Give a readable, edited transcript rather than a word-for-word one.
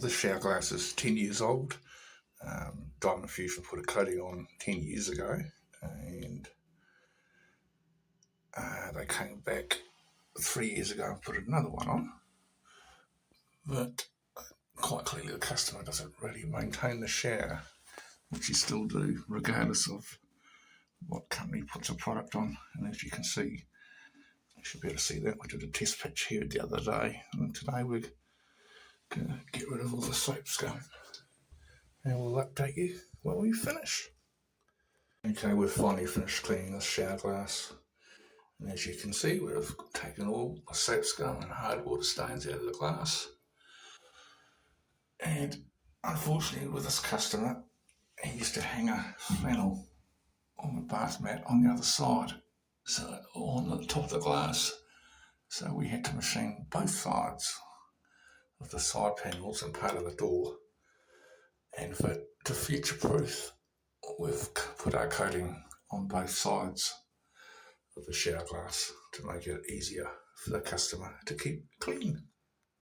The shower glass is 10 years old. Diamond Fusion put a coating on 10 years ago, and they came back 3 years ago and put another one on. But quite clearly the customer doesn't really maintain the shower, which you still do regardless of what company puts a product on. And as you can see, you should be able to see that. We did a test pitch here the other day, and today we're going to get rid of all the soap scum, and we'll update you when we finish. Okay, we've finally finished cleaning the shower glass, and as you can see, we've taken all the soap scum and hard water stains out of the glass. And unfortunately with this customer, he used to hang a flannel on the bath mat on the other side, so on the top of the glass. So we had to machine both sides of the side panels and part of the door. And to future-proof, we've put our coating on both sides of the shower glass to make it easier for the customer to keep clean.